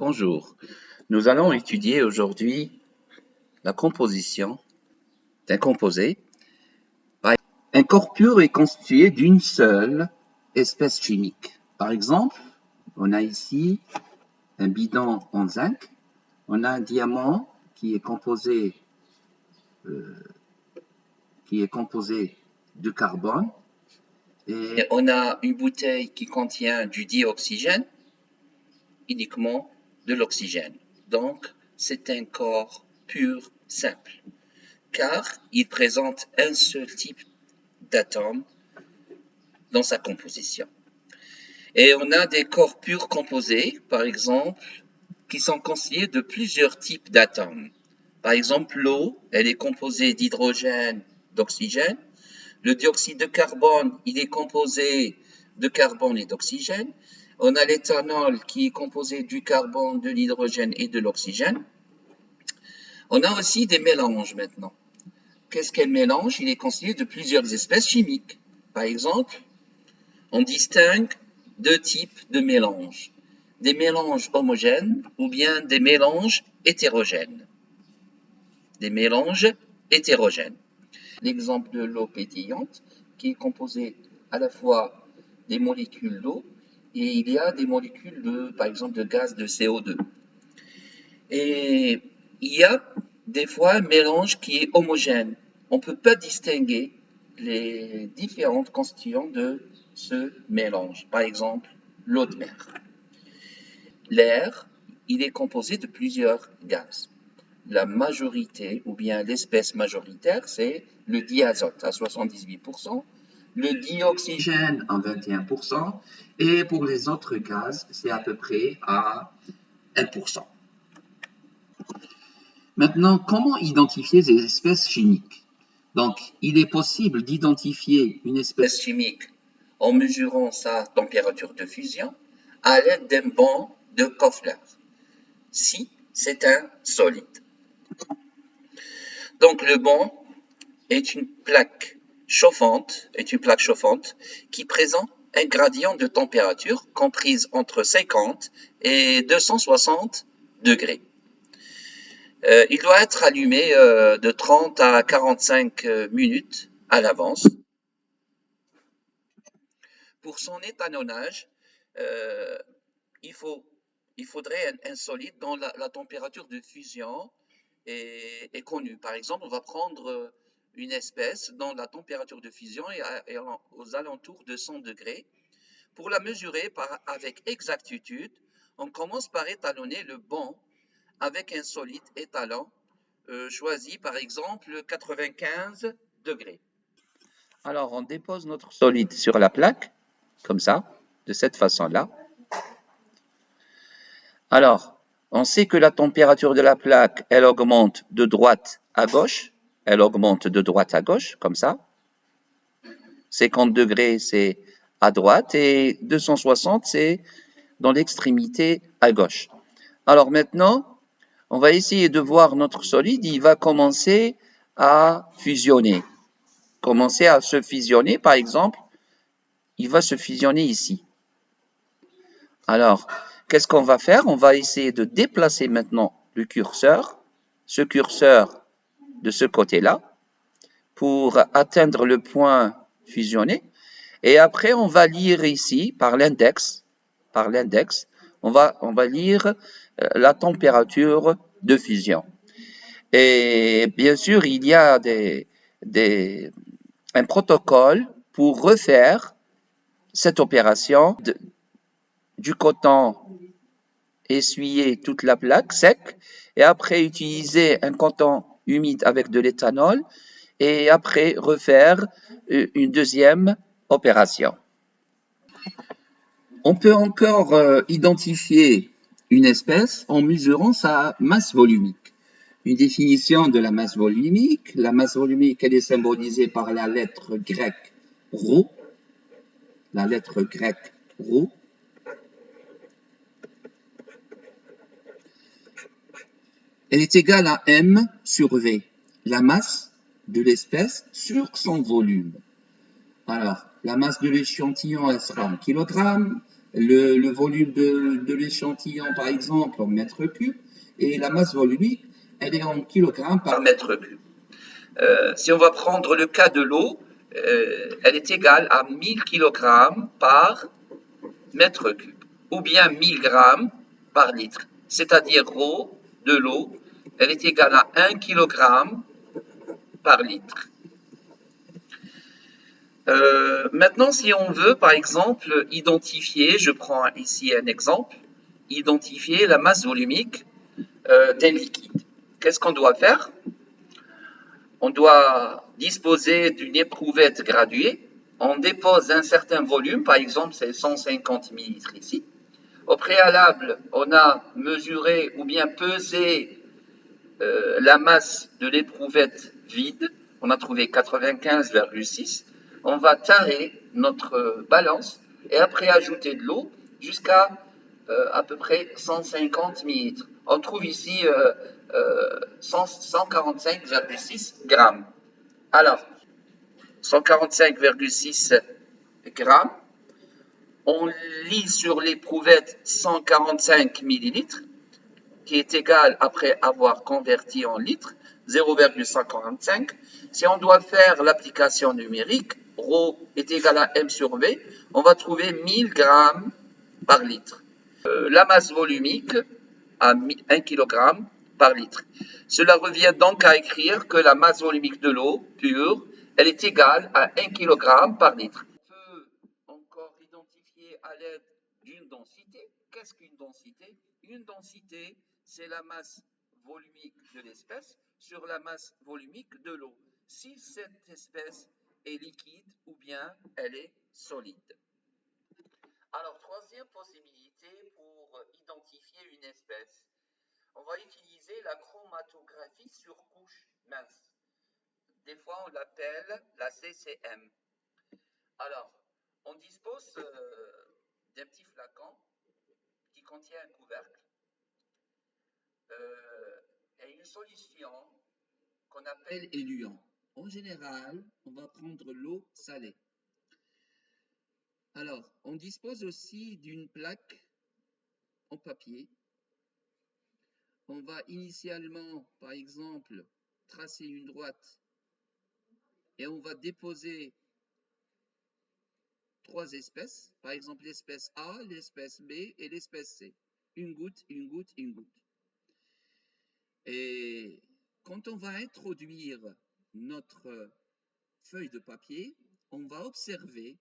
Bonjour, nous allons étudier aujourd'hui la composition d'un composé. Un corps pur est constitué d'une seule espèce chimique. Par exemple, on a ici un bidon en zinc, on a un diamant qui est composé de carbone, et on a une bouteille qui contient du dioxygène, uniquement de l'oxygène. Donc, c'est un corps pur simple, car il présente un seul type d'atome dans sa composition. Et on a des corps purs composés, par exemple, qui sont constitués de plusieurs types d'atomes. Par exemple, l'eau, elle est composée d'hydrogène, d'oxygène. Le dioxyde de carbone, il est composé de carbone et d'oxygène. On a l'éthanol qui est composé du carbone, de l'hydrogène et de l'oxygène. On a aussi des mélanges maintenant. Qu'est-ce qu'un mélange? Il est constitué de plusieurs espèces chimiques. Par exemple, on distingue deux types de mélanges. Des mélanges homogènes ou bien des mélanges hétérogènes. Des mélanges hétérogènes. L'exemple de l'eau pétillante, qui est composée à la fois des molécules d'eau et il y a des molécules par exemple, de gaz de CO2. Et il y a des fois un mélange qui est homogène. On ne peut pas distinguer les différentes constituants de ce mélange. Par exemple, l'eau de mer. L'air, il est composé de plusieurs gaz. La majorité, ou bien l'espèce majoritaire, c'est le diazote à 78%, le dioxygène à 21%, et pour les autres gaz, c'est à peu près à 1%. Maintenant, comment identifier ces espèces chimiques? Donc, il est possible d'identifier une espèce chimique en mesurant sa température de fusion à l'aide d'un bond de Köhler, si c'est un solide. Donc, le bond est une plaque chauffante qui présente un gradient de température comprise entre 50 et 260 degrés. Il doit être allumé de 30 à 45 minutes à l'avance. Pour son étalonnage, il faudrait un solide dont la température de fusion est connue. Par exemple, on va prendre une espèce dont la température de fusion est aux alentours de 100 degrés. Pour la mesurer avec exactitude, on commence par étalonner le bond avec un solide étalon choisi par exemple 95 degrés. Alors on dépose notre solide sur la plaque, comme ça, de cette façon-là. Alors, on sait que la température de la plaque, elle augmente de droite à gauche. Elle augmente de droite à gauche, comme ça. 50 degrés, c'est à droite et 260, c'est dans l'extrémité à gauche. Alors maintenant, on va essayer de voir notre solide, il va commencer à fusionner. Commencer à se fusionner, par exemple, il va se fusionner ici. Alors, qu'est-ce qu'on va faire? On va essayer de déplacer maintenant le curseur, ce curseur de ce côté-là, pour atteindre le point fusionné. Et après, on va lire ici, par l'index, on va lire la température de fusion. Et bien sûr, il y a un protocole pour refaire cette opération du coton, essuyer toute la plaque sec et après utiliser un coton humide avec de l'éthanol et après refaire une deuxième opération. On peut encore identifier une espèce en mesurant sa masse volumique. Une définition de la masse volumique. La masse volumique, elle est symbolisée par la lettre grecque ρ. La lettre grecque ρ. Elle est égale à m sur v, la masse de l'espèce sur son volume. Alors, la masse de l'échantillon, elle sera en kilogrammes, le volume de l'échantillon, par exemple, en mètres cubes, et la masse volumique, elle est en kilogrammes par mètre cube. Si on va prendre le cas de l'eau, elle est égale à 1000 kg par mètre cube, ou bien 1000 grammes par litre. C'est-à-dire ρ de l'eau, elle est égale à 1 kg par litre. Maintenant, si on veut, par exemple, identifier, je prends ici un exemple, identifier la masse volumique d'un liquide. Qu'est-ce qu'on doit faire? On doit disposer d'une éprouvette graduée. On dépose un certain volume, par exemple, c'est 150 ml ici. Au préalable, on a mesuré ou bien pesé la masse de l'éprouvette vide. On a trouvé 95,6. On va tarer notre balance et après ajouter de l'eau jusqu'à à peu près 150 ml. On trouve ici 145,6 grammes. Alors, 145,6 grammes, on lit sur l'éprouvette 145 millilitres, qui est égal, après avoir converti en litres, 0,145. Si on doit faire l'application numérique, ρ est égal à m sur v, on va trouver 1000 grammes par litre. La masse volumique à 1 kg par litre. Cela revient donc à écrire que la masse volumique de l'eau pure, elle est égale à 1 kg par litre. On peut encore identifier à l'aide d'une densité. Qu'est-ce qu'une densité? Une densité, c'est la masse volumique de l'espèce sur la masse volumique de l'eau. Si cette espèce est liquide ou bien elle est solide. Alors, troisième possibilité pour identifier une espèce. On va utiliser la chromatographie sur couche mince. Des fois, on l'appelle la CCM. Alors, on dispose d'un petit flacon qui contient un couvercle et une solution qu'on appelle éluant. En général, on va prendre l'eau salée. Alors, on dispose aussi d'une plaque en papier. On va initialement, par exemple, tracer une droite et on va déposer trois espèces, par exemple l'espèce A, l'espèce B et l'espèce C. Une goutte, une goutte, une goutte. Et quand on va introduire notre feuille de papier, on va observer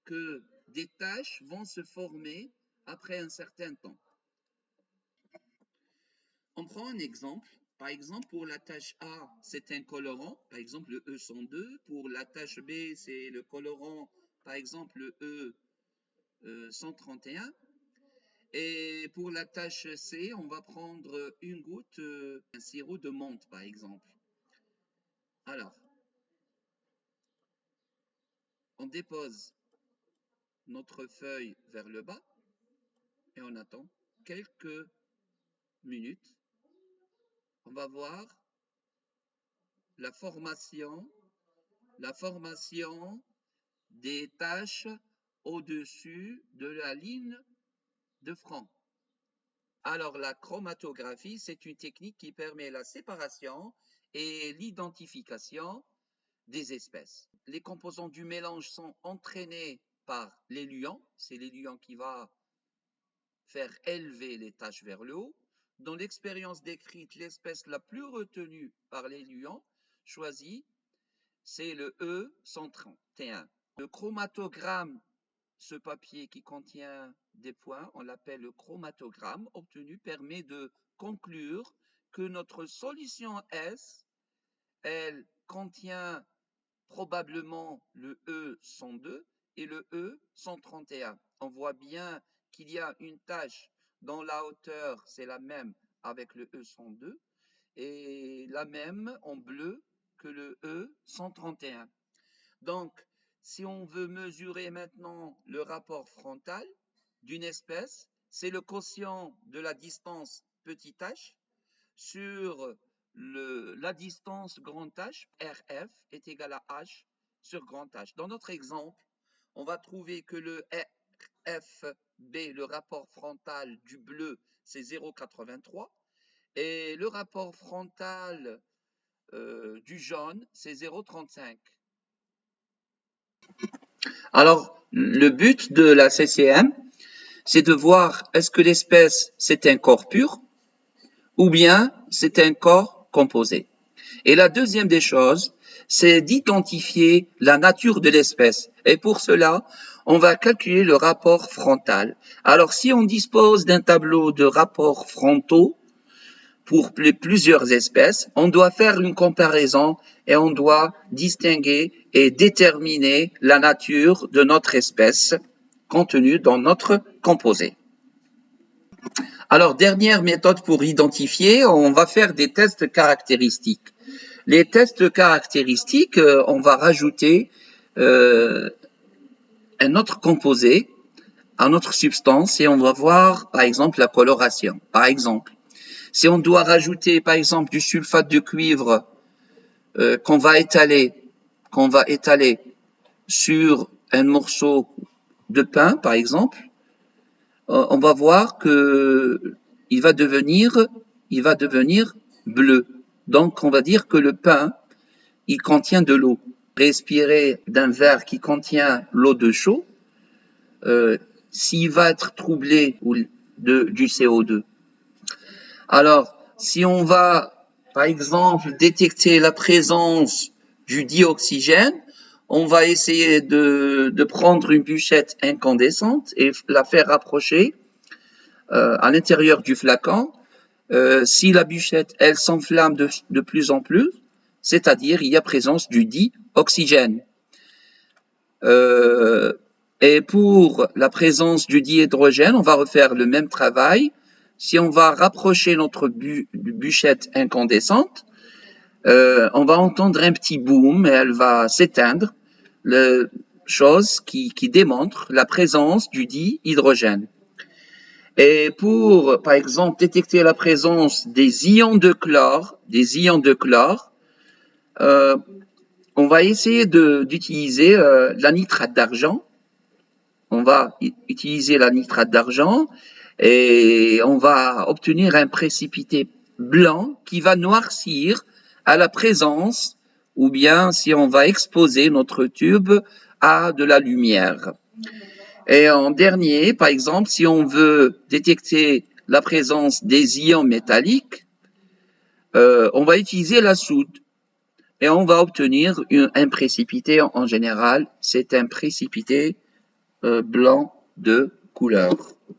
que des taches vont se former après un certain temps. On prend un exemple. Par exemple, pour la tâche A, c'est un colorant, par exemple le E102. Pour la tâche B, c'est le colorant, par exemple le E131. Et pour la tâche C, on va prendre une goutte, un sirop de menthe, par exemple. Alors, on dépose notre feuille vers le bas et on attend quelques minutes. On va voir la formation des taches au-dessus de la ligne de front. Alors, la chromatographie, c'est une technique qui permet la séparation et l'identification des espèces. Les composants du mélange sont entraînés par l'éluant. C'est l'éluant qui va faire élever les taches vers le haut. Dans l'expérience décrite, l'espèce la plus retenue par l'éluant choisie, c'est le E131. Le chromatogramme, ce papier qui contient des points, on l'appelle le chromatogramme obtenu, permet de conclure que notre solution S, elle contient probablement le E102 et le E131. On voit bien qu'il y a une tache dont la hauteur, c'est la même avec le E102 et la même en bleu que le E131. Donc, si on veut mesurer maintenant le rapport frontal d'une espèce, c'est le quotient de la distance petit h sur la distance grand H, RF, est égal à H sur grand H. Dans notre exemple, on va trouver que le FB, le rapport frontal du bleu, c'est 0,83 et le rapport frontal du jaune, c'est 0,35. Alors, le but de la CCM, c'est de voir est-ce que l'espèce, c'est un corps pur ou bien c'est un corps composé. Et la deuxième des choses, c'est d'identifier la nature de l'espèce. Et pour cela, on va calculer le rapport frontal. Alors, si on dispose d'un tableau de rapports frontaux pour plusieurs espèces, on doit faire une comparaison et on doit distinguer et déterminer la nature de notre espèce contenue dans notre composé. Alors, dernière méthode pour identifier, on va faire des tests caractéristiques. Les tests caractéristiques, on va rajouter un autre composé à notre substance et on va voir, par exemple, la coloration. Par exemple, si on doit rajouter, par exemple, du sulfate de cuivre qu'on va étaler sur un morceau de pain, par exemple, on va voir que il va devenir bleu. Donc, on va dire que le pain, il contient de l'eau. Respirer d'un verre qui contient l'eau de chaud, s'il va être troublé du CO2. Alors, si on va, par exemple, détecter la présence du dioxygène, on va essayer de prendre une bûchette incandescente et la faire rapprocher à l'intérieur du flacon. Si la bûchette, elle s'enflamme de plus en plus, c'est-à-dire il y a présence du dioxygène. Et pour la présence du dihydrogène, on va refaire le même travail. Si on va rapprocher notre bûchette incandescente, on va entendre un petit boom et elle va s'éteindre, chose qui démontre la présence du dihydrogène. Et pour, par exemple, détecter la présence des ions de chlore, on va essayer d'utiliser la nitrate d'argent. On va utiliser la nitrate d'argent et on va obtenir un précipité blanc qui va noircir à la présence ou bien si on va exposer notre tube à de la lumière. Et en dernier, par exemple, si on veut détecter la présence des ions métalliques, on va utiliser la soude et on va obtenir un précipité en général. C'est un précipité blanc de couleur.